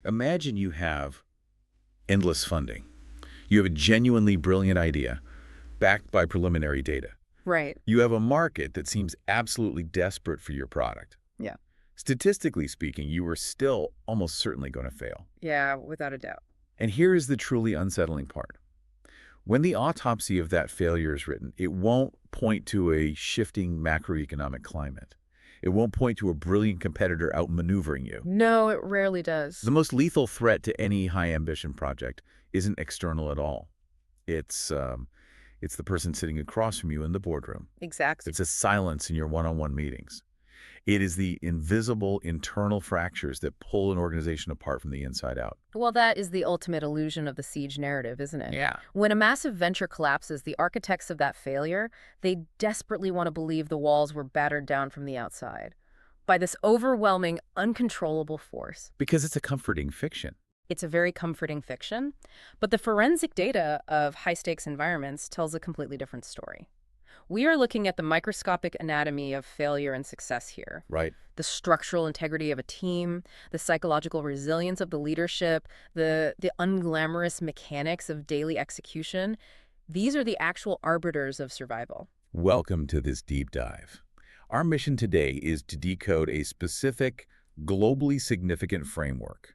Imagine you have endless funding. You have a genuinely brilliant idea, backed by preliminary data. Right. You have a market that seems absolutely desperate for your product. Yeah. Statistically speaking, you are still almost certainly going to fail. Yeah, without a doubt. And here is the truly unsettling part. When the autopsy of that failure is written, it won't point to a shifting macroeconomic climate. It won't point to a brilliant competitor outmaneuvering you. No, it rarely does. The most lethal threat to any high-ambition project isn't external at all. It's the person sitting across from you in the boardroom. Exactly. It's a silence in your one-on-one meetings. It is the invisible internal fractures that pull an organization apart from the inside out. Well, that is the ultimate illusion of the siege narrative, isn't it? Yeah. When a massive venture collapses, the architects of that failure, they desperately want to believe the walls were battered down from the outside by this overwhelming, uncontrollable force. Because it's a comforting fiction. It's a very comforting fiction, but the forensic data of high-stakes environments tells a completely different story. We are looking at the microscopic anatomy of failure and success here. Right. The structural integrity of a team, the psychological resilience of the leadership, the unglamorous mechanics of daily execution. These are the actual arbiters of survival. Welcome to this deep dive. Our mission today is to decode a specific, globally significant framework.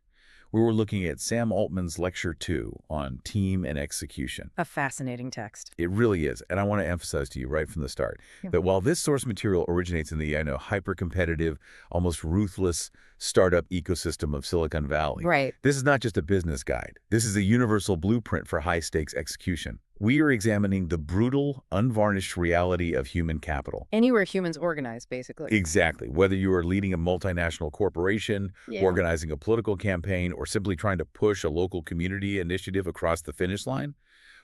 We were looking at Sam Altman's Lecture 2 on team and execution. A fascinating text. It really is, and I want to emphasize to you right from the start that while this source material originates in the, hyper-competitive, almost ruthless startup ecosystem of Silicon Valley, Right. this is not just a business guide. This is a universal blueprint for high-stakes execution. We are examining the brutal, unvarnished reality of human capital. Anywhere humans organize, basically. Exactly. Whether you are leading a multinational corporation, Yeah. organizing a political campaign, or simply trying to push a local community initiative across the finish line,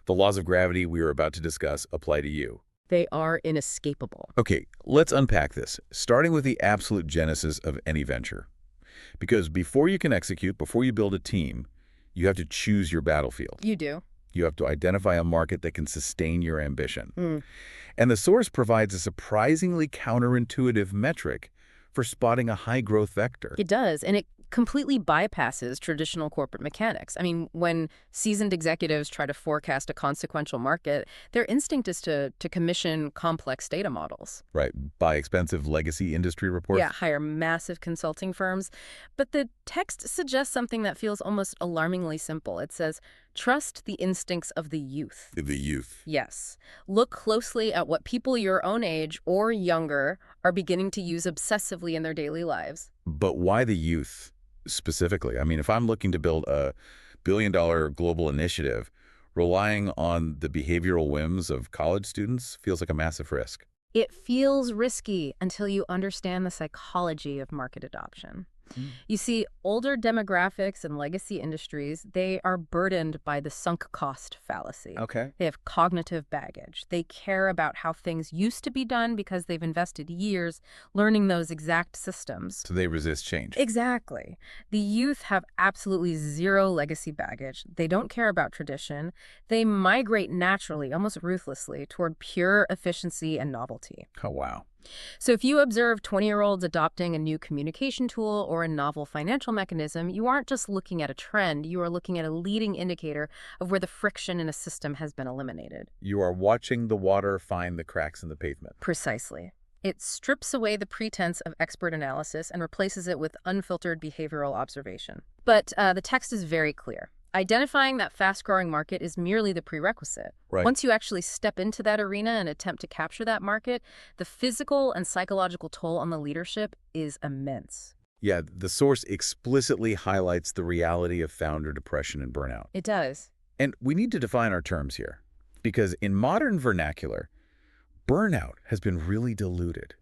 the laws of gravity we are about to discuss apply to you. They are inescapable. Okay, let's unpack this, starting with the absolute genesis of any venture. Because before you can execute, before you build a team, you have to choose your battlefield. You do. You have to identify a market that can sustain your ambition. And the source provides a surprisingly counterintuitive metric for spotting a high-growth vector. It does, and it completely bypasses traditional corporate mechanics. I mean, when seasoned executives try to forecast a consequential market, their instinct is to commission complex data models. Right, buy expensive legacy industry reports. Yeah, hire massive consulting firms. But the text suggests something that feels almost alarmingly simple. It says, trust the instincts of the youth. The youth. Yes. Look closely at what people your own age or younger are beginning to use obsessively in their daily lives. But why the youth specifically? I mean, if I'm looking to build a billion-dollar global initiative, relying on the behavioral whims of college students feels like a massive risk. It feels risky until you understand the psychology of market adoption. You see, older demographics and legacy industries, they are burdened by the sunk cost fallacy. Okay. They have cognitive baggage. They care about how things used to be done because they've invested years learning those exact systems. So they resist change. Exactly. The youth have absolutely zero legacy baggage. They don't care about tradition. They migrate naturally, almost ruthlessly, toward pure efficiency and novelty. Oh, wow. So if you observe 20-year-olds adopting a new communication tool or a novel financial mechanism, you aren't just looking at a trend, you are looking at a leading indicator of where the friction in a system has been eliminated. You are watching the water find the cracks in the pavement. Precisely. It strips away the pretense of expert analysis and replaces it with unfiltered behavioral observation. But the text is very clear. Identifying that fast-growing market is merely the prerequisite. Right. Once you actually step into that arena and attempt to capture that market, the physical and psychological toll on the leadership is immense. Yeah, the source explicitly highlights the reality of founder depression and burnout. It does. And we need to define our terms here, because in modern vernacular, burnout has been really diluted.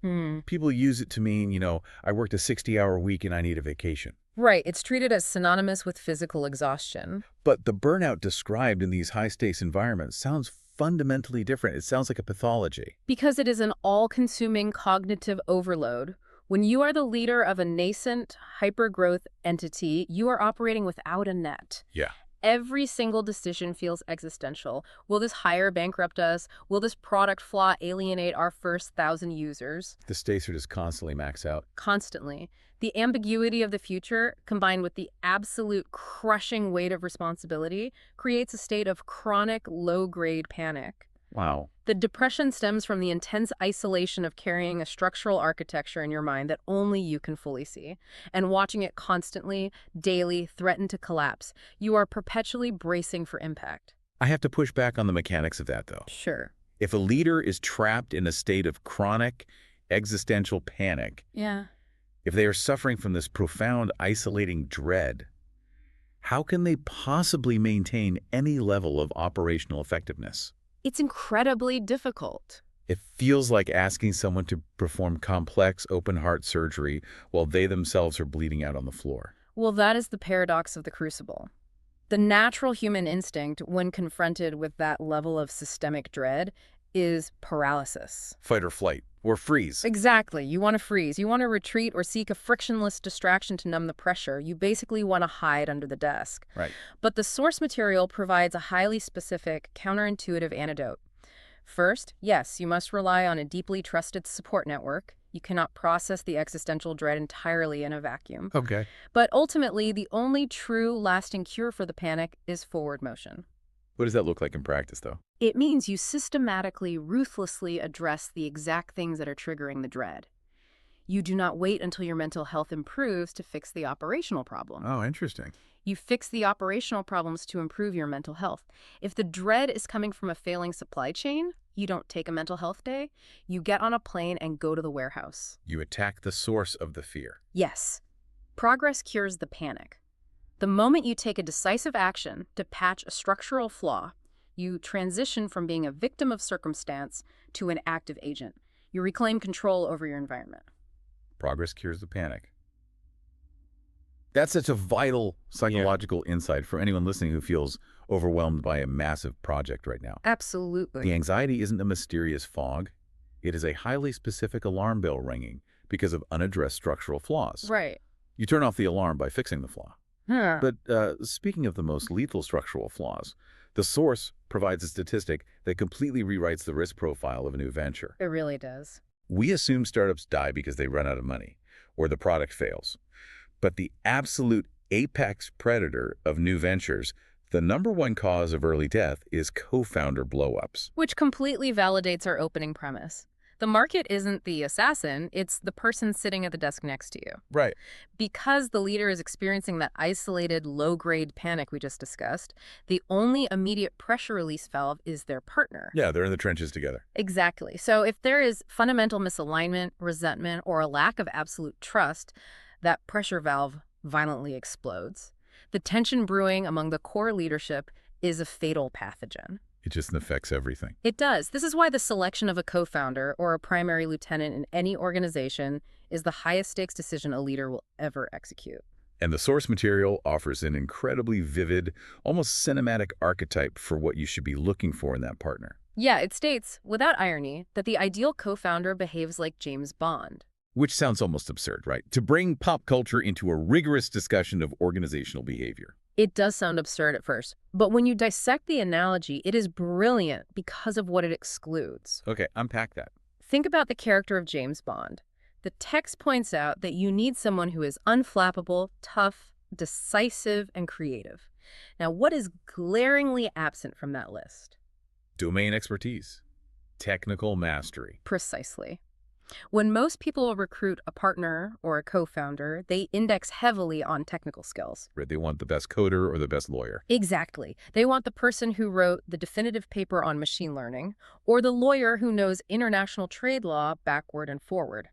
People use it to mean, I worked a 60-hour week and I need a vacation. Right. It's treated as synonymous with physical exhaustion. But the burnout described in these high-stakes environments sounds fundamentally different. It sounds like a pathology. Because it is an all-consuming cognitive overload. When you are the leader of a nascent, hyper-growth entity, you are operating without a net. Yeah. Every single decision feels existential. Will this hire bankrupt us? Will this product flaw alienate our first 1,000 users? The stakes are just constantly maxed out. Constantly. The ambiguity of the future, combined with the absolute crushing weight of responsibility, creates a state of chronic low-grade panic. Wow. The depression stems from the intense isolation of carrying a structural architecture in your mind that only you can fully see, and watching it constantly, daily, threaten to collapse. You are perpetually bracing for impact. I have to push back on the mechanics of that, though. Sure. If a leader is trapped in a state of chronic existential panic, Yeah. if they are suffering from this profound isolating dread, how can they possibly maintain any level of operational effectiveness? It's incredibly difficult. It feels like asking someone to perform complex open-heart surgery while they themselves are bleeding out on the floor. Well, that is the paradox of the crucible. The natural human instinct, when confronted with that level of systemic dread, is paralysis. Fight or flight, or freeze. Exactly. You want to freeze. You want to retreat or seek a frictionless distraction to numb the pressure. You basically want to hide under the desk. Right. But the source material provides a highly specific, counterintuitive antidote. First, yes, you must rely on a deeply trusted support network. You cannot process the existential dread entirely in a vacuum. Okay. But ultimately, the only true lasting cure for the panic is forward motion. What does that look like in practice, though? It means you systematically, ruthlessly address the exact things that are triggering the dread. You do not wait until your mental health improves to fix the operational problem. Oh, interesting. You fix the operational problems to improve your mental health. If the dread is coming from a failing supply chain, you don't take a mental health day. You get on a plane and go to the warehouse. You attack the source of the fear. Yes. Progress cures the panic. The moment you take a decisive action to patch a structural flaw, you transition from being a victim of circumstance to an active agent. You reclaim control over your environment. Progress cures the panic. That's such a vital psychological insight for anyone listening who feels overwhelmed by a massive project right now. Absolutely. The anxiety isn't a mysterious fog. It is a highly specific alarm bell ringing because of unaddressed structural flaws. Right. You turn off the alarm by fixing the flaw. Huh. But speaking of the most lethal structural flaws, the source provides a statistic that completely rewrites the risk profile of a new venture. It really does. We assume startups die because they run out of money or the product fails. But the absolute apex predator of new ventures, the #1 cause of early death, is co-founder blow-ups. Which completely validates our opening premise. The market isn't the assassin, it's the person sitting at the desk next to you. Right. Because the leader is experiencing that isolated, low-grade panic we just discussed, the only immediate pressure release valve is their partner. Yeah, they're in the trenches together. Exactly. So if there is fundamental misalignment, resentment, or a lack of absolute trust, that pressure valve violently explodes. The tension brewing among the core leadership is a fatal pathogen. It just affects everything. It does. This is why the selection of a co-founder or a primary lieutenant in any organization is the highest stakes decision a leader will ever execute. And the source material offers an incredibly vivid, almost cinematic archetype for what you should be looking for in that partner. Yeah, it states, without irony, that the ideal co-founder behaves like James Bond. Which sounds almost absurd, right? To bring pop culture into a rigorous discussion of organizational behavior. It does sound absurd at first, but when you dissect the analogy, it is brilliant because of what it excludes. Okay, unpack that. Think about the character of James Bond. The text points out that you need someone who is unflappable, tough, decisive, and creative. Now, what is glaringly absent from that list? Domain expertise. Technical mastery. Precisely. When most people recruit a partner or a co-founder, they index heavily on technical skills. Right, they want the best coder or the best lawyer. Exactly. They want the person who wrote the definitive paper on machine learning, or the lawyer who knows international trade law backward and forward.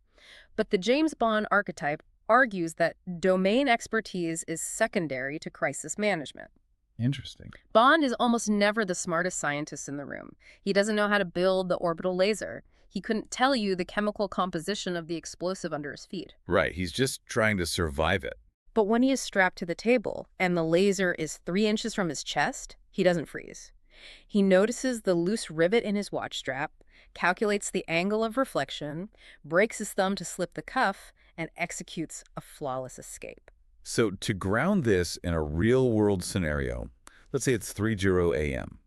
But the James Bond archetype argues that domain expertise is secondary to crisis management. Interesting. Bond is almost never the smartest scientist in the room. He doesn't know how to build the orbital laser. He couldn't tell you the chemical composition of the explosive under his feet. Right, he's just trying to survive it. But when he is strapped to the table and the laser is 3 inches from his chest, he doesn't freeze. He notices the loose rivet in his watch strap, calculates the angle of reflection, breaks his thumb to slip the cuff, and executes a flawless escape. So to ground this in a real-world scenario, let's say it's 3:00 a.m.,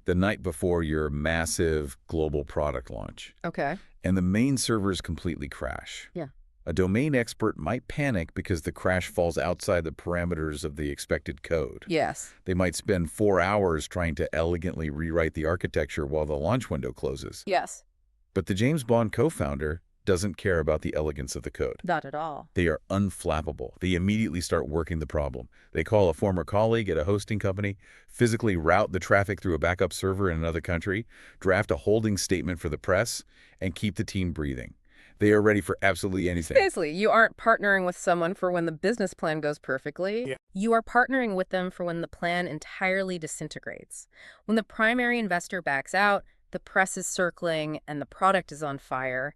the night before your massive global product launch. Okay. And the main servers completely crash. Yeah. A domain expert might panic because the crash falls outside the parameters of the expected code. Yes. They might spend 4 hours trying to elegantly rewrite the architecture while the launch window closes. Yes. But the James Bond co-founder doesn't care about the elegance of the code. Not at all. They are unflappable. They immediately start working the problem. They call a former colleague at a hosting company, physically route the traffic through a backup server in another country, draft a holding statement for the press, and keep the team breathing. They are ready for absolutely anything. Basically, you aren't partnering with someone for when the business plan goes perfectly. Yeah. You are partnering with them for when the plan entirely disintegrates. When the primary investor backs out, the press is circling, and the product is on fire.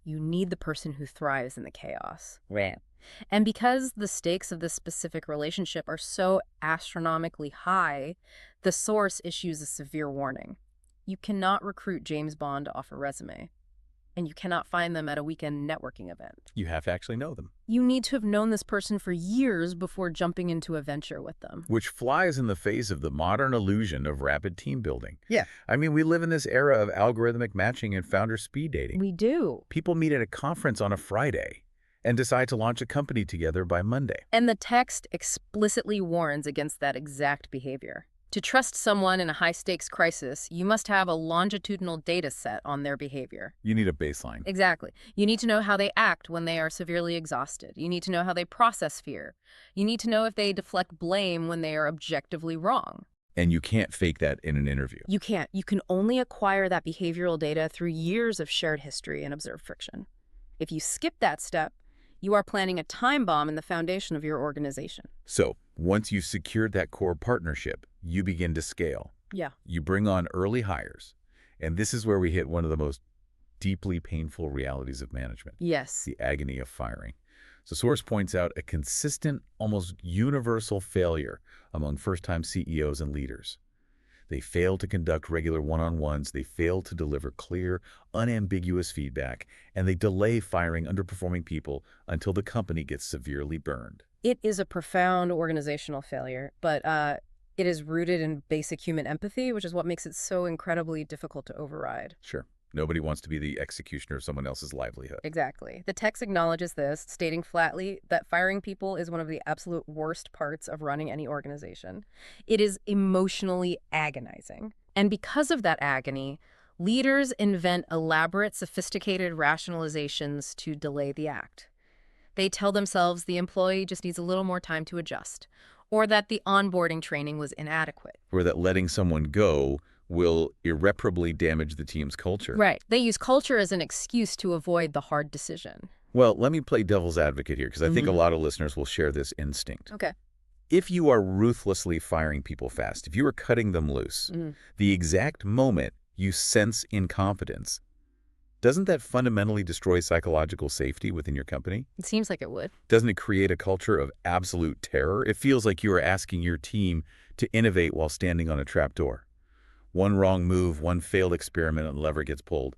You need the person who thrives in the chaos. Right. And because the stakes of this specific relationship are so astronomically high, the source issues a severe warning. You cannot recruit James Bond off a resume, and you cannot find them at a weekend networking event. You have to actually know them. You need to have known this person for years before jumping into a venture with them. Which flies in the face of the modern illusion of rapid team building. Yeah. I mean, we live in this era of algorithmic matching and founder speed dating. We do. People meet at a conference on a Friday and decide to launch a company together by Monday. And the text explicitly warns against that exact behavior. To trust someone in a high-stakes crisis, you must have a longitudinal data set on their behavior. You need a baseline. Exactly. You need to know how they act when they are severely exhausted. You need to know how they process fear. You need to know if they deflect blame when they are objectively wrong. And you can't fake that in an interview. You can't. You can only acquire that behavioral data through years of shared history and observed friction. If you skip that step, you are planting a time bomb in the foundation of your organization. So, once you've secured that core partnership, you begin to scale. Yeah. You bring on early hires. And this is where we hit one of the most deeply painful realities of management. Yes. The agony of firing. So Source points out a consistent, almost universal failure among first-time CEOs and leaders. They fail to conduct regular one-on-ones, they fail to deliver clear, unambiguous feedback, and they delay firing underperforming people until the company gets severely burned. It is a profound organizational failure, but it is rooted in basic human empathy, which is what makes it so incredibly difficult to override. Sure. Nobody wants to be the executioner of someone else's livelihood. Exactly. The text acknowledges this, stating flatly that firing people is one of the absolute worst parts of running any organization. It is emotionally agonizing. And because of that agony, leaders invent elaborate, sophisticated rationalizations to delay the act. They tell themselves the employee just needs a little more time to adjust, or that the onboarding training was inadequate. Or that letting someone go will irreparably damage the team's culture. Right. They use culture as an excuse to avoid the hard decision. Well, let me play devil's advocate here, because I think a lot of listeners will share this instinct. Okay. If you are ruthlessly firing people fast, if you are cutting them loose, the exact moment you sense incompetence, doesn't that fundamentally destroy psychological safety within your company? It seems like it would. Doesn't it create a culture of absolute terror? It feels like you are asking your team to innovate while standing on a trapdoor. One wrong move, one failed experiment, and the lever gets pulled.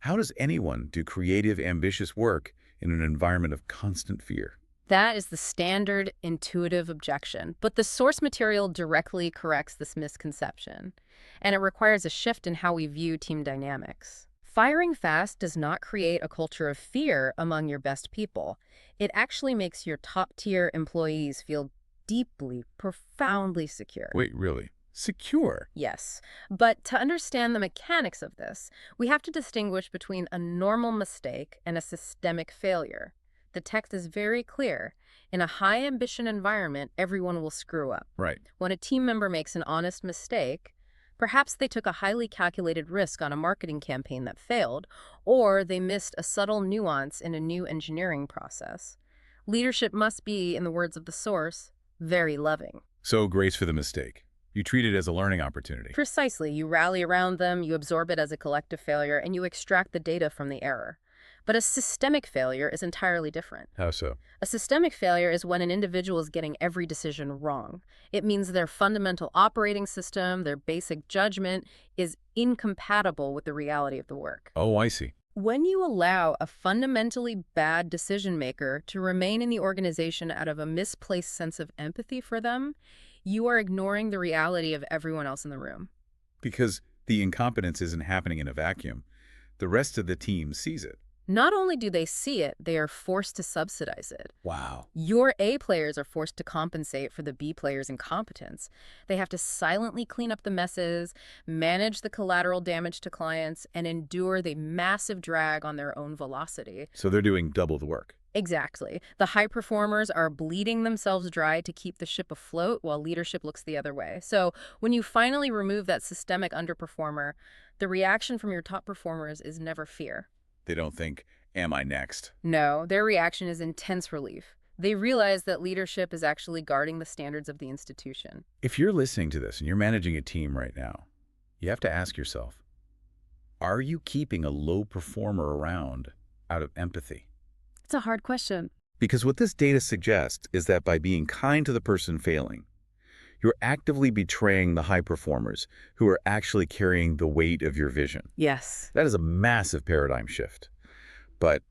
How does anyone do creative, ambitious work in an environment of constant fear? That is the standard intuitive objection, but the source material directly corrects this misconception, and it requires a shift in how we view team dynamics. Firing fast does not create a culture of fear among your best people. It actually makes your top-tier employees feel deeply, profoundly secure. Wait, really? Secure? Yes, but to understand the mechanics of this, we have to distinguish between a normal mistake and a systemic failure. The text is very clear. In a high-ambition environment, everyone will screw up. Right. When a team member makes an honest mistake, perhaps they took a highly calculated risk on a marketing campaign that failed, or they missed a subtle nuance in a new engineering process. Leadership must be, in the words of the source, very loving. So grace for the mistake. You treat it as a learning opportunity. Precisely. You rally around them, you absorb it as a collective failure, and you extract the data from the error. But a systemic failure is entirely different. How so? A systemic failure is when an individual is getting every decision wrong. It means their fundamental operating system, their basic judgment, is incompatible with the reality of the work. Oh, I see. When you allow a fundamentally bad decision maker to remain in the organization out of a misplaced sense of empathy for them, you are ignoring the reality of everyone else in the room. Because the incompetence isn't happening in a vacuum. The rest of the team sees it. Not only do they see it, they are forced to subsidize it. Wow. Your A players are forced to compensate for the B players' incompetence. They have to silently clean up the messes, manage the collateral damage to clients, and endure the massive drag on their own velocity. So they're doing double the work. Exactly. The high performers are bleeding themselves dry to keep the ship afloat while leadership looks the other way. So when you finally remove that systemic underperformer, the reaction from your top performers is never fear. They don't think, am I next? No, their reaction is intense relief. They realize that leadership is actually guarding the standards of the institution. If you're listening to this and you're managing a team right now, you have to ask yourself, are you keeping a low performer around out of empathy? It's a hard question. Because what this data suggests is that by being kind to the person failing, you're actively betraying the high performers who are actually carrying the weight of your vision. Yes. That is a massive paradigm shift. But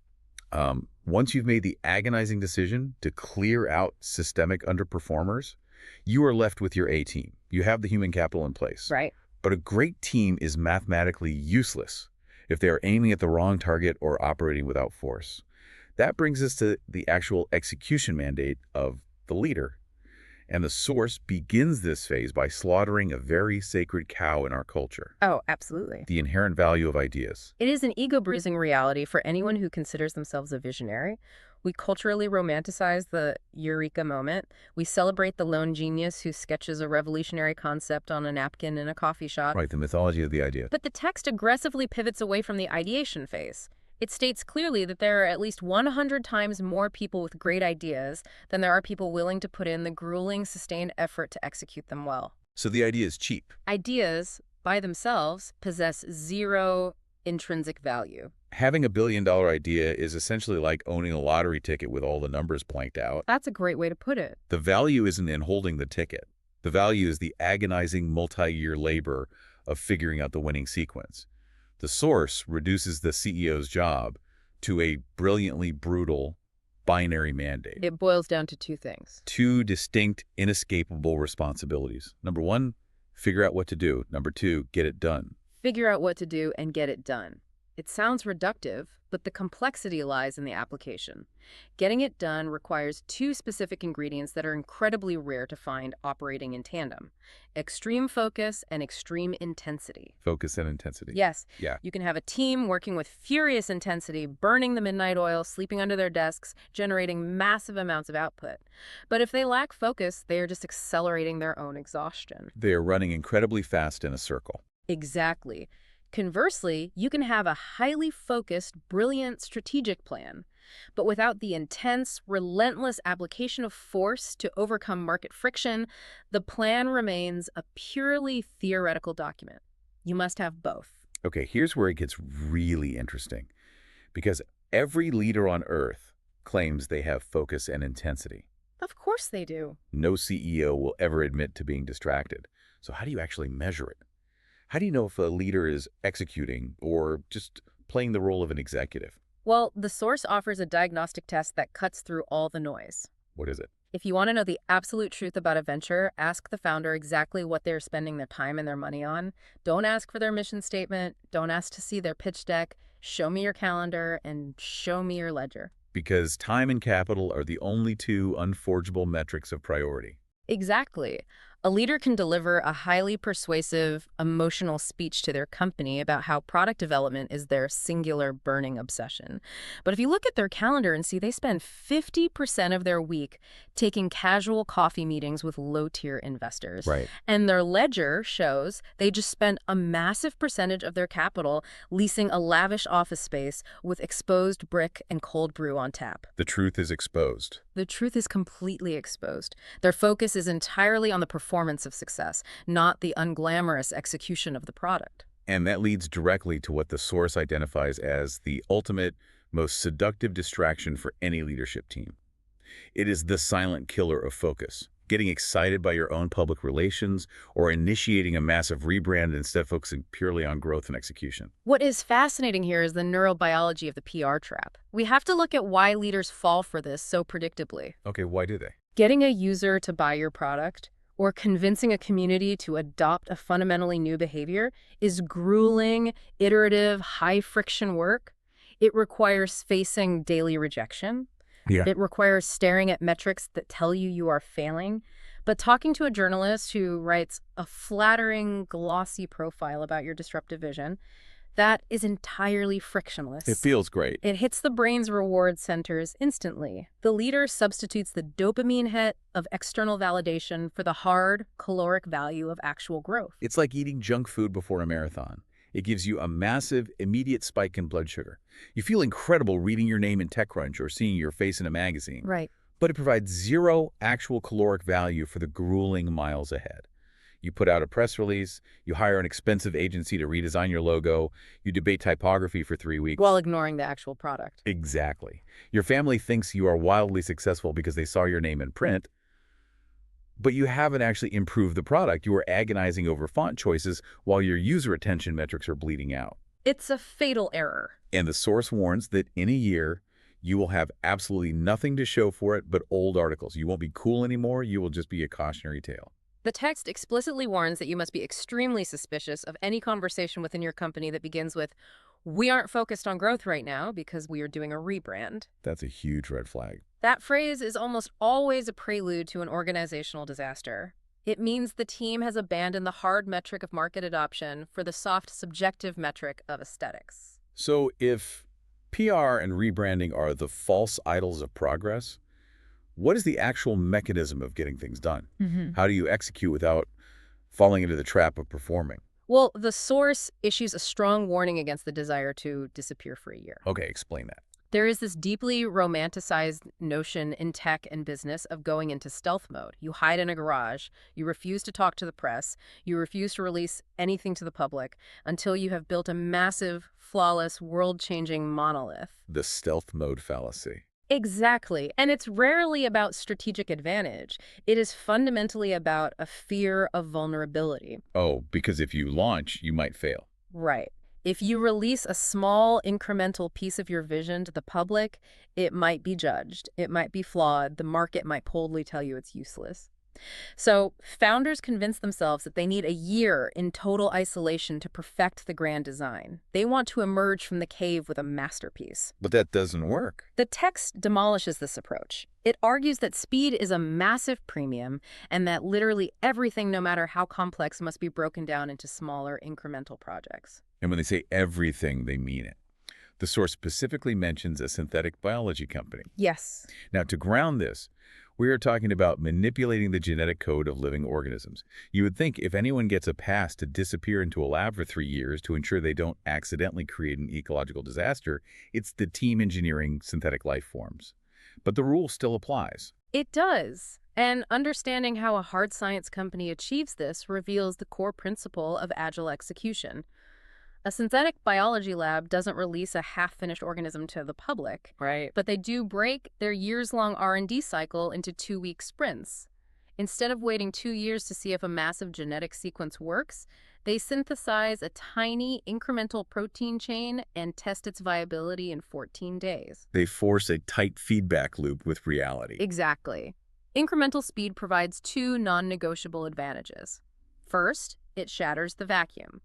once you've made the agonizing decision to clear out systemic underperformers, you are left with your A team. You have the human capital in place. Right. But a great team is mathematically useless if they are aiming at the wrong target or operating without force. That brings us to the actual execution mandate of the leader. And the source begins this phase by slaughtering a very sacred cow in our culture, Oh, absolutely. the inherent value of ideas. It is an ego-bruising reality for anyone who considers themselves a visionary. We culturally romanticize the eureka moment. We celebrate the lone genius who sketches a revolutionary concept on a napkin in a coffee shop. Right, the mythology of the idea. But the text aggressively pivots away from the ideation phase. It states clearly that there are at least 100 times more people with great ideas than there are people willing to put in the grueling, sustained effort to execute them well. So the idea is cheap. Ideas, by themselves, possess zero intrinsic value. Having a billion-dollar idea is essentially like owning a lottery ticket with all the numbers blanked out. That's a great way to put it. The value isn't in holding the ticket. The value is the agonizing multi-year labor of figuring out the winning sequence. The source reduces the CEO's job to a brilliantly brutal binary mandate. It boils down to two things. Two distinct, inescapable responsibilities. Number one, figure out what to do. Number two, get it done. Figure out what to do and get it done. It sounds reductive, but the complexity lies in the application. Getting it done requires two specific ingredients that are incredibly rare to find operating in tandem: extreme focus and extreme intensity. Focus and intensity. Yes, Yeah. you can have a team working with furious intensity, burning the midnight oil, sleeping under their desks, generating massive amounts of output. But if they lack focus, they are just accelerating their own exhaustion. They are running incredibly fast in a circle. Exactly. Conversely, you can have a highly focused, brilliant strategic plan, but without the intense, relentless application of force to overcome market friction, the plan remains a purely theoretical document. You must have both. Okay, here's where it gets really interesting. Because every leader on Earth claims they have focus and intensity. Of course they do. No CEO will ever admit to being distracted. So how do you actually measure it? How do you know if a leader is executing or just playing the role of an executive? Well, the source offers a diagnostic test that cuts through all the noise. What is it? If you want to know the absolute truth about a venture, ask the founder exactly what they're spending their time and their money on. Don't ask for their mission statement. Don't ask to see their pitch deck. Show me your calendar and show me your ledger. Because time and capital are the only two unforgeable metrics of priority. Exactly. A leader can deliver a highly persuasive, emotional speech to their company about how product development is their singular burning obsession. But if you look at their calendar and see they spend 50% of their week taking casual coffee meetings with low-tier investors. Right. And their ledger shows they just spent a massive percentage of their capital leasing a lavish office space with exposed brick and cold brew on tap. The truth is exposed. The truth is completely exposed. Their focus is entirely on the performance of success, not the unglamorous execution of the product. And that leads directly to what the source identifies as the ultimate, most seductive distraction for any leadership team. It is the silent killer of focus. Getting excited by your own public relations or initiating a massive rebrand instead of focusing purely on growth and execution. What is fascinating here is the neurobiology of the PR trap. We have to look at why leaders fall for this so predictably. Okay, why do they? Getting a user to buy your product or convincing a community to adopt a fundamentally new behavior is grueling, iterative, high-friction work. It requires facing daily rejection. Yeah. It requires staring at metrics that tell you you are failing. But talking to a journalist who writes a flattering, glossy profile about your disruptive vision, that is entirely It frictionless. feels great. It hits the brain's reward centers instantly. The leader substitutes the dopamine hit of external validation for the hard, caloric value of actual growth. It's like eating junk food before a marathon. It gives you a massive, immediate spike in blood sugar. You feel incredible reading your name in TechCrunch or seeing your face in a magazine. Right. But it provides zero actual caloric value for the grueling miles ahead. You put out a press release, you hire an expensive agency to redesign your logo, you debate typography for 3 weeks. While ignoring the actual product. Exactly. Your family thinks you are wildly successful because they saw your name in print, but you haven't actually improved the product. You are agonizing over font choices while your user attention metrics are bleeding out. It's a fatal error. And the source warns that in a year, you will have absolutely nothing to show for it but old articles. You won't be cool anymore. You will just be a cautionary tale. The text explicitly warns that you must be extremely suspicious of any conversation within your company that begins with, "We aren't focused on growth right now because we are doing a rebrand." That's a huge red flag. That phrase is almost always a prelude to an organizational disaster. It means the team has abandoned the hard metric of market adoption for the soft, subjective metric of aesthetics. So if PR and rebranding are the false idols of progress, what is the actual mechanism of getting things done? How do you execute without falling into the trap of performing? Well, the source issues a strong warning against the desire to disappear for a year. Okay, explain that. There is this deeply romanticized notion in tech and business of going into stealth mode. You hide in a garage, you refuse to talk to the press, you refuse to release anything to the public until you have built a massive, flawless, world-changing monolith. The stealth mode fallacy. Exactly. And it's rarely about strategic advantage. It is fundamentally about a fear of vulnerability. Oh, because if you launch, you might fail. Right. If you release a small incremental piece of your vision to the public, it might be judged. It might be flawed. The market might coldly tell you it's useless. So founders convince themselves that they need a year in total isolation to perfect the grand design. They want to emerge from the cave with a masterpiece. But that doesn't work. The text demolishes this approach. It argues that speed is a massive premium and that literally everything, no matter how complex, must be broken down into smaller incremental projects. And when they say everything, they mean it. The source specifically mentions a synthetic biology company. Yes. Now, to ground this, we are talking about manipulating the genetic code of living organisms. You would think if anyone gets a pass to disappear into a lab for 3 years to ensure they don't accidentally create an ecological disaster, it's the team engineering synthetic life forms. But the rule still applies. It does. And understanding how a hard science company achieves this reveals the core principle of agile execution. A synthetic biology lab doesn't release a half-finished organism to the public. Right. But they do break their years-long R&D cycle into 2-week sprints. Instead of waiting 2 years to see if a massive genetic sequence works, they synthesize a tiny incremental protein chain and test its viability in 14 days. They force a tight feedback loop with reality. Exactly. Incremental speed provides 2 non-negotiable advantages. First, it shatters the vacuum.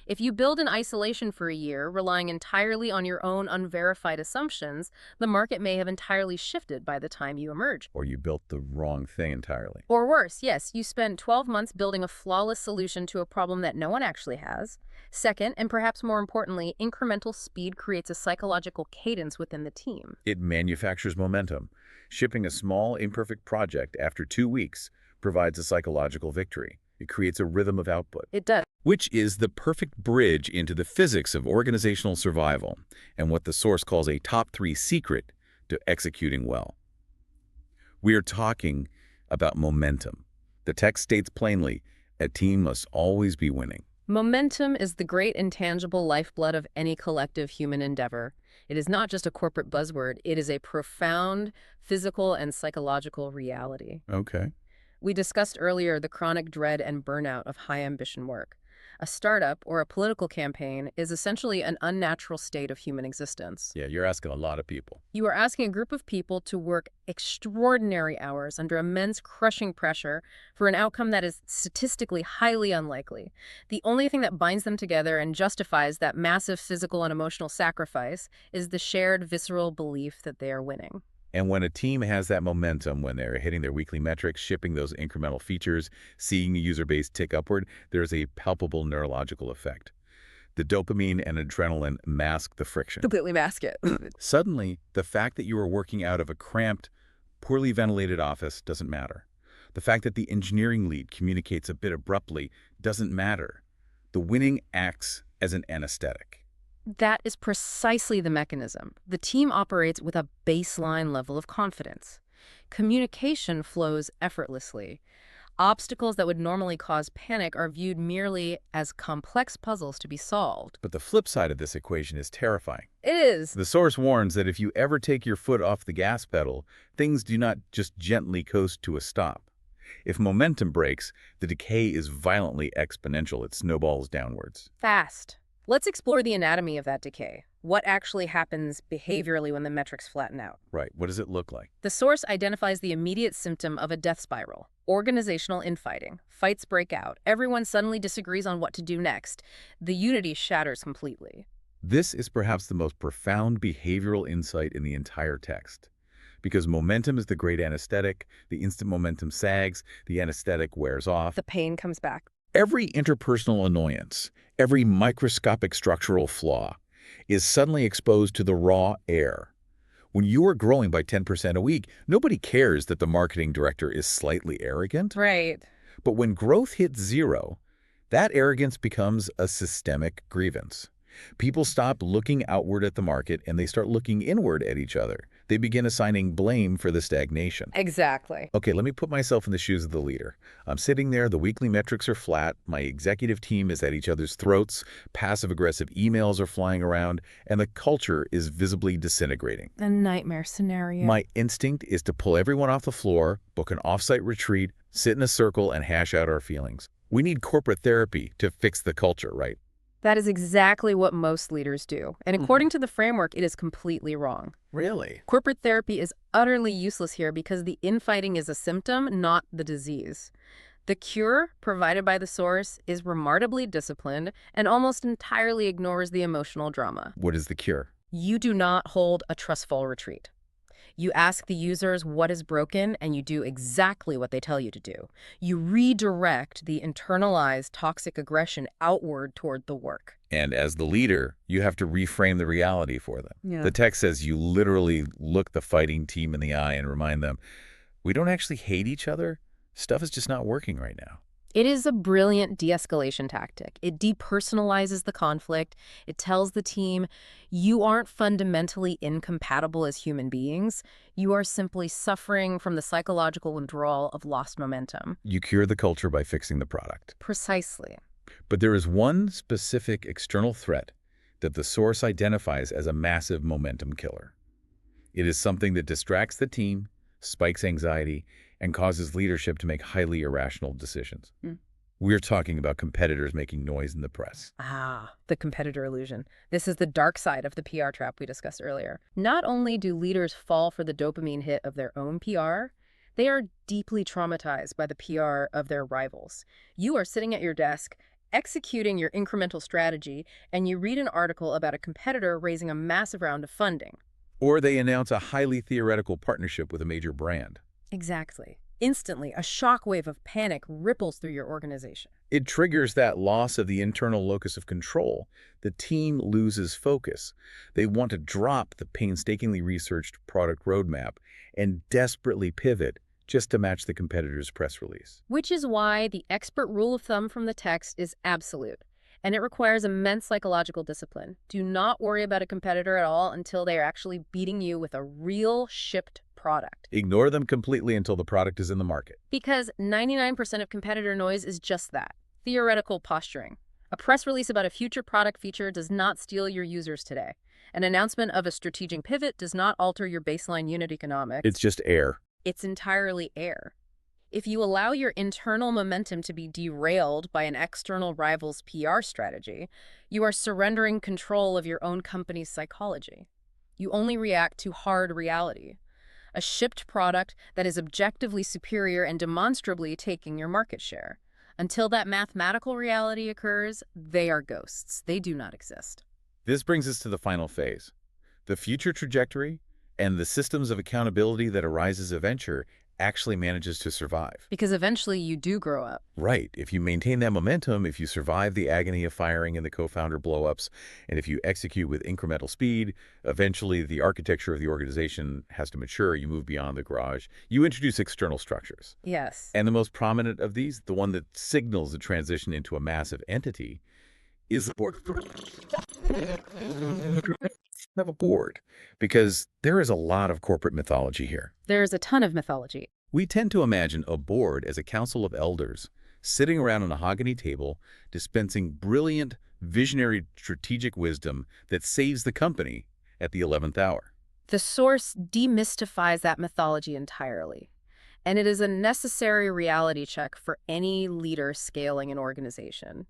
If you build in isolation for a year, relying entirely on your own unverified assumptions, the market may have entirely shifted by the time you emerge. Or you built the wrong thing entirely. Or worse, yes, you spend 12 months building a flawless solution to a problem that no one actually has. Second, and perhaps more importantly, incremental speed creates a psychological cadence within the team. It manufactures momentum. Shipping a small, imperfect project after 2 weeks provides a psychological victory. It creates a rhythm of output. It does. Which is the perfect bridge into the physics of organizational survival and what the source calls a top 3 secret to executing well. We are talking about momentum. The text states plainly, a team must always be winning. Momentum is the great intangible lifeblood of any collective human endeavor. It is not just a corporate buzzword. It is a profound physical and psychological reality. Okay. We discussed earlier the chronic dread and burnout of high-ambition work. A startup or a political campaign is essentially an unnatural state of human existence. Yeah, you're asking a lot of people. You are asking a group of people to work extraordinary hours under immense crushing pressure for an outcome that is statistically highly unlikely. The only thing that binds them together and justifies that massive physical and emotional sacrifice is the shared visceral belief that they are winning. And when a team has that momentum, when they're hitting their weekly metrics, shipping those incremental features, seeing a user base tick upward, there's a palpable neurological effect. The dopamine and adrenaline mask the friction. Completely mask it. Suddenly, the fact that you are working out of a cramped, poorly ventilated office doesn't matter. The fact that the engineering lead communicates a bit abruptly doesn't matter. The winning acts as an anesthetic. That is precisely the mechanism. The team operates with a baseline level of confidence. Communication flows effortlessly. Obstacles that would normally cause panic are viewed merely as complex puzzles to be solved. But the flip side of this equation is terrifying. It is. The source warns that if you ever take your foot off the gas pedal, things do not just gently coast to a stop. If momentum breaks, the decay is violently exponential. It snowballs downwards. Fast. Let's explore the anatomy of that decay. What actually happens behaviorally when the metrics flatten out? Right. What does it look like? The source identifies the immediate symptom of a death spiral. Organizational infighting. Fights break out. Everyone suddenly disagrees on what to do next. The unity shatters completely. This is perhaps the most profound behavioral insight in the entire text. Because momentum is the great anesthetic, the instant momentum sags, the anesthetic wears off. The pain comes back. Every interpersonal annoyance, every microscopic structural flaw is suddenly exposed to the raw air. When you are growing by 10% a week, nobody cares that the marketing director is slightly arrogant. Right. But when growth hits zero, that arrogance becomes a systemic grievance. People stop looking outward at the market and they start looking inward at each other. They begin assigning blame for the stagnation. Exactly. Okay, let me put myself in the shoes of the leader. I'm sitting there, the weekly metrics are flat, my executive team is at each other's throats, passive-aggressive emails are flying around, and the culture is visibly disintegrating. A nightmare scenario. My instinct is to pull everyone off the floor, book an off-site retreat, sit in a circle, and hash out our feelings. We need corporate therapy to fix the culture, right? That is exactly what most leaders do. And according to the framework, it is completely wrong. Really? Corporate therapy is utterly useless here because the infighting is a symptom, not the disease. The cure, provided by the source, is remarkably disciplined and almost entirely ignores the emotional drama. What is the cure? You do not hold a trustful retreat. You ask the users what is broken, and you do exactly what they tell you to do. You redirect the internalized toxic aggression outward toward the work. And as the leader, you have to reframe the reality for them. Yeah. The text says you literally look the fighting team in the eye and remind them, we don't actually hate each other. Stuff is just not working right now. It is a brilliant de-escalation tactic. It depersonalizes the conflict. It tells the team, you aren't fundamentally incompatible as human beings. You are simply suffering from the psychological withdrawal of lost momentum. You cure the culture by fixing the product. Precisely. But there is one specific external threat that the source identifies as a massive momentum killer. It is something that distracts the team, spikes anxiety, and causes leadership to make highly irrational decisions. We're talking about competitors making noise in the press. Ah, the competitor illusion. This is the dark side of the PR trap we discussed earlier. Not only do leaders fall for the dopamine hit of their own PR, they are deeply traumatized by the PR of their rivals. You are sitting at your desk, executing your incremental strategy, and you read an article about a competitor raising a massive round of funding. Or they announce a highly theoretical partnership with a major brand. Exactly. Instantly, a shockwave of panic ripples through your organization. It triggers that loss of the internal locus of control. The team loses focus. They want to drop the painstakingly researched product roadmap and desperately pivot just to match the competitor's press release. Which is why the expert rule of thumb from the text is absolute, and it requires immense psychological discipline. Do not worry about a competitor at all until they are actually beating you with a real shipped product. Ignore them completely until the product is in the market. Because 99% of competitor noise is just that, theoretical posturing. A press release about a future product feature does not steal your users today. An announcement of a strategic pivot does not alter your baseline unit economics. It's just air. It's entirely air. If you allow your internal momentum to be derailed by an external rival's PR strategy, you are surrendering control of your own company's psychology. You only react to hard reality, a shipped product that is objectively superior and demonstrably taking your market share. Until that mathematical reality occurs, they are ghosts. They do not exist. This brings us to the final phase. The future trajectory and the systems of accountability that arise as a venture actually manages to survive. Because eventually you do grow up. Right. If you maintain that momentum, if you survive the agony of firing and the co-founder blowups, and if you execute with incremental speed, eventually the architecture of the organization has to mature. You move beyond the garage. You introduce external structures. Yes. And the most prominent of these, the one that signals the transition into a massive entity, is the board. Have a board, because there is a lot of corporate mythology here. There's a ton of mythology. We tend to imagine a board as a council of elders sitting around a mahogany table, dispensing brilliant, visionary, strategic wisdom that saves the company at the 11th hour. The source demystifies that mythology entirely, and it is a necessary reality check for any leader scaling an organization.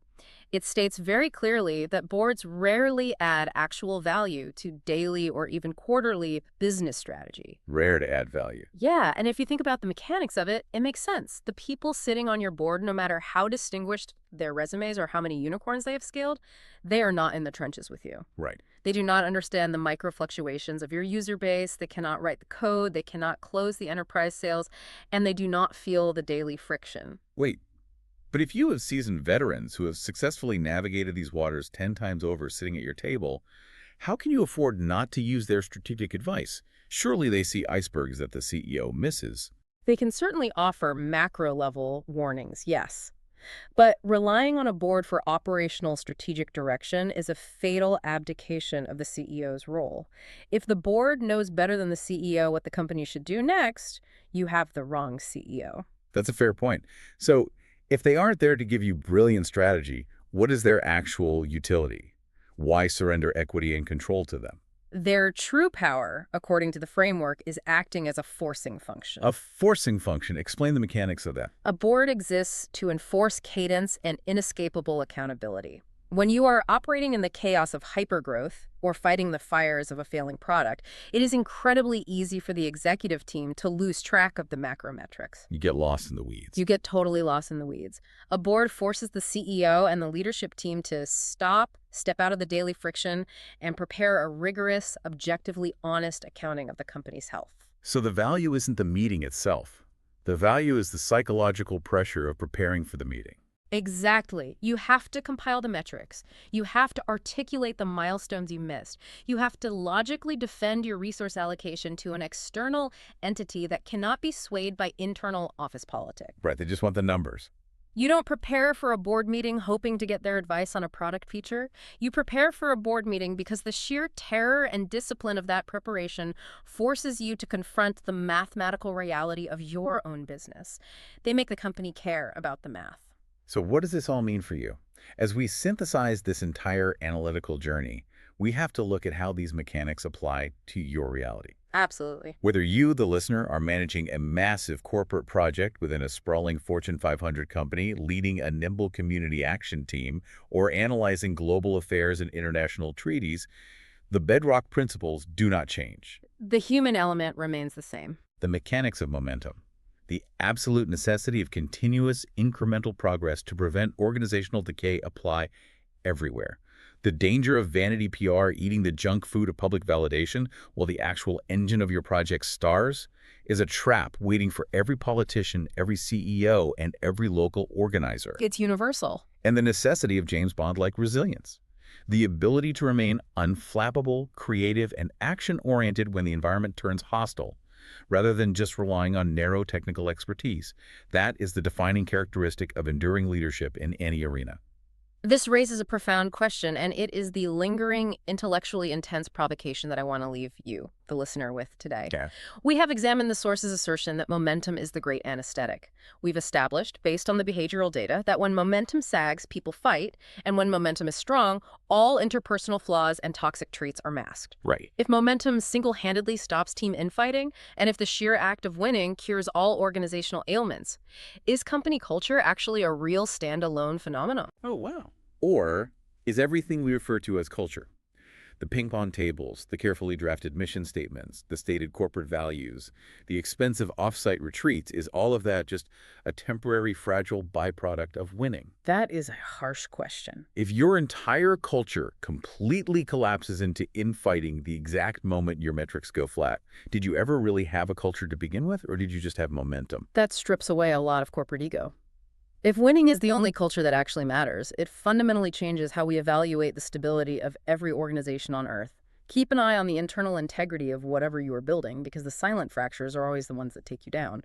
It states very clearly that boards rarely add actual value to daily or even quarterly business strategy. Rare to add value. Yeah, and if you think about the mechanics of it, it makes sense. The people sitting on your board, no matter how distinguished their resumes or how many unicorns they have scaled, they are not in the trenches with you. Right. They do not understand the micro fluctuations of your user base, they cannot write the code, they cannot close the enterprise sales, and they do not feel the daily friction. Wait. But if you have seasoned veterans who have successfully navigated these waters 10 times over sitting at your table, how can you afford not to use their strategic advice? Surely they see icebergs that the CEO misses. They can certainly offer macro-level warnings, yes. But relying on a board for operational strategic direction is a fatal abdication of the CEO's role. If the board knows better than the CEO what the company should do next, you have the wrong CEO. That's a fair point. So, if they aren't there to give you brilliant strategy, what is their actual utility? Why surrender equity and control to them? Their true power, according to the framework, is acting as a forcing function. A forcing function. Explain the mechanics of that. A board exists to enforce cadence and inescapable accountability. When you are operating in the chaos of hypergrowth or fighting the fires of a failing product, it is incredibly easy for the executive team to lose track of the macro metrics. You get lost in the weeds. You get totally lost in the weeds. A board forces the CEO and the leadership team to step out of the daily friction, and prepare a rigorous, objectively honest accounting of the company's health. So the value isn't the meeting itself. The value is the psychological pressure of preparing for the meeting. Exactly. You have to compile the metrics. You have to articulate the milestones you missed. You have to logically defend your resource allocation to an external entity that cannot be swayed by internal office politics. Right, they just want the numbers. You don't prepare for a board meeting hoping to get their advice on a product feature. You prepare for a board meeting because the sheer terror and discipline of that preparation forces you to confront the mathematical reality of your own business. They make the company care about the math. So what does this all mean for you? As we synthesize this entire analytical journey, we have to look at how these mechanics apply to your reality. Absolutely. Whether you, the listener, are managing a massive corporate project within a sprawling Fortune 500 company, leading a nimble community action team, or analyzing global affairs and international treaties, the bedrock principles do not change. The human element remains the same. The mechanics of momentum. The absolute necessity of continuous incremental progress to prevent organizational decay apply everywhere. The danger of vanity PR eating the junk food of public validation while the actual engine of your project stars is a trap waiting for every politician, every CEO, and every local organizer. It's universal. And the necessity of James Bond-like resilience. The ability to remain unflappable, creative, and action-oriented when the environment turns hostile, rather than just relying on narrow technical expertise. That is the defining characteristic of enduring leadership in any arena. This raises a profound question, and it is the lingering, intellectually intense provocation that I want to leave you, the listener, with today. Yeah. We have examined the source's assertion that momentum is the great anesthetic. We've established, based on the behavioral data, that when momentum sags, people fight, and when momentum is strong, all interpersonal flaws and toxic traits are masked. Right. If momentum single-handedly stops team infighting, and if the sheer act of winning cures all organizational ailments, is company culture actually a real standalone phenomenon? Oh, wow. Or is everything we refer to as culture, the ping pong tables, the carefully drafted mission statements, the stated corporate values, the expensive off-site retreats, is all of that just a temporary fragile byproduct of winning? That is a harsh question. If your entire culture completely collapses into infighting the exact moment your metrics go flat, did you ever really have a culture to begin with, or did you just have momentum? That strips away a lot of corporate ego. If winning is the only culture that actually matters, it fundamentally changes how we evaluate the stability of every organization on Earth. Keep an eye on the internal integrity of whatever you are building, because the silent fractures are always the ones that take you down.